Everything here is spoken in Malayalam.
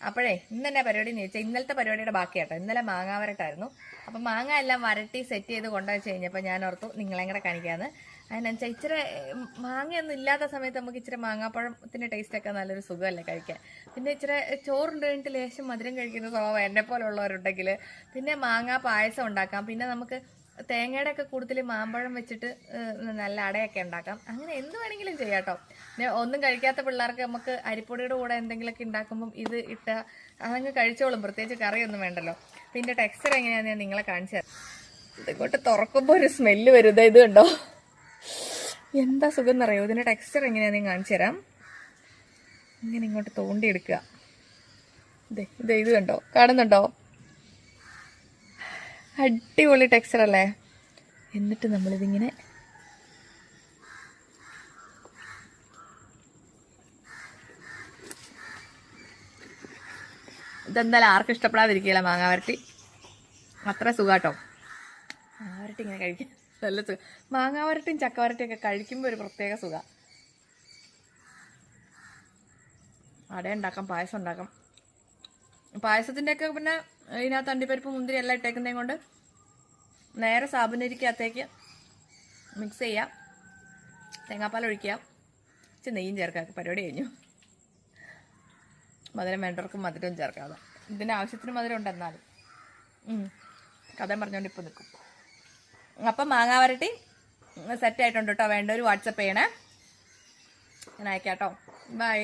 അപ്പോഴേ ഇന്ന് തന്നെ പരിപാടി എന്ന് ചോദിച്ചാൽ ഇന്നലത്തെ പരിപാടിയുടെ ബാക്കിയാട്ടോ. ഇന്നലെ മാങ്ങ വരട്ടായിരുന്നു. അപ്പം മാങ്ങ എല്ലാം വരട്ടി സെറ്റ് ചെയ്ത് കൊണ്ടുവച്ച് കഴിഞ്ഞപ്പോൾ ഞാൻ ഓർത്തു നിങ്ങളെ കൂടെ കാണിക്കാമെന്ന്. അതിനെന്ന് വെച്ചാൽ ഇച്ചിരി മാങ്ങയൊന്നും ഇല്ലാത്ത സമയത്ത് നമുക്ക് ഇച്ചിരി മാങ്ങാപ്പഴത്തിൻ്റെ ടേസ്റ്റൊക്കെ നല്ലൊരു സുഖമല്ലേ കഴിക്കാൻ. പിന്നെ ഇച്ചിരി ചോറുണ്ട് കഴിഞ്ഞിട്ട് ലേശം മധുരം കഴിക്കുന്ന സ്വഭാവം എന്നെ പോലുള്ളവരുണ്ടെങ്കിൽ പിന്നെ മാങ്ങാ പായസം ഉണ്ടാക്കാം. പിന്നെ നമുക്ക് തേങ്ങയുടെ ഒക്കെ കൂടുതൽ മാമ്പഴം വെച്ചിട്ട് നല്ല അടയൊക്കെ ഉണ്ടാക്കാം. അങ്ങനെ എന്ത് വേണമെങ്കിലും ചെയ്യാം കേട്ടോ. പിന്നെ ഒന്നും കഴിക്കാത്ത പിള്ളേർക്ക് നമുക്ക് അരിപ്പൊടിയുടെ കൂടെ എന്തെങ്കിലുമൊക്കെ ഉണ്ടാക്കുമ്പം ഇത് ഇട്ട അതങ്ങ് കഴിച്ചോളും. പ്രത്യേകിച്ച് കറിയൊന്നും വേണ്ടല്ലോ. പിന്നെ ടെക്സ്ചർ എങ്ങനെയാണെന്ന് ഞാൻ നിങ്ങളെ കാണിച്ചു തരാം. ഇതിങ്ങോട്ട് തുറക്കുമ്പോൾ ഒരു സ്മെല്ല് വരും. ഇത് കണ്ടോ, എന്താ സുഖം എന്നറിയോ. ഇതിൻ്റെ ടെക്സ്ചർ എങ്ങനെയാണെന്ന് ഞാൻ കാണിച്ചു തരാം. ഇങ്ങനെ ഇങ്ങോട്ട് തോണ്ടിയെടുക്കുക. ഇത് കണ്ടോ, കാണുന്നുണ്ടോ? അടിപൊളി ടെക്സ്ചർ അല്ലേ. എന്നിട്ട് നമ്മളിതിങ്ങനെ ഇതെന്തായാലും ആർക്കും ഇഷ്ടപ്പെടാതിരിക്കില്ല മാങ്ങാവരട്ടി. അത്ര സുഖാട്ടോ മാങ്ങാവരട്ടി ഇങ്ങനെ കഴിക്കാൻ. നല്ല സുഖം. മാങ്ങാവരട്ടിയും ചക്കവരട്ടിയും ഒക്കെ കഴിക്കുമ്പോൾ ഒരു പ്രത്യേക സുഖം. അട ഉണ്ടാക്കാം, പായസം ഉണ്ടാക്കാം. പായസത്തിൻ്റെയൊക്കെ പിന്നെ ഇതിനകത്ത് അണ്ടിപ്പരിപ്പ് മുന്തിരി എല്ലാം ഇട്ടേക്കുന്നതും കൊണ്ട് നേരെ സാബുനരിക്കകത്തേക്ക് മിക്സ് ചെയ്യാം. തേങ്ങാപ്പാൽ ഒഴിക്കുക, ഇച്ചിരി നെയ്യും ചേർക്കാം. പരിപാടി കഴിഞ്ഞു. മധുരം വേണ്ടവർക്കും മധുരവും ചേർക്കാതെ. ഇതിന് ആവശ്യത്തിന് മധുരം ഉണ്ട്. എന്നാലും കഥ പറഞ്ഞുകൊണ്ട് ഇപ്പം നിൽക്കും. അപ്പം മാങ്ങാ വരട്ടി സെറ്റ് ആയിട്ടുണ്ട് കേട്ടോ. വേണ്ടവർ വാട്സപ്പ് ചെയ്യണേ, ഞാൻ അയക്കാം കേട്ടോ. ബൈ.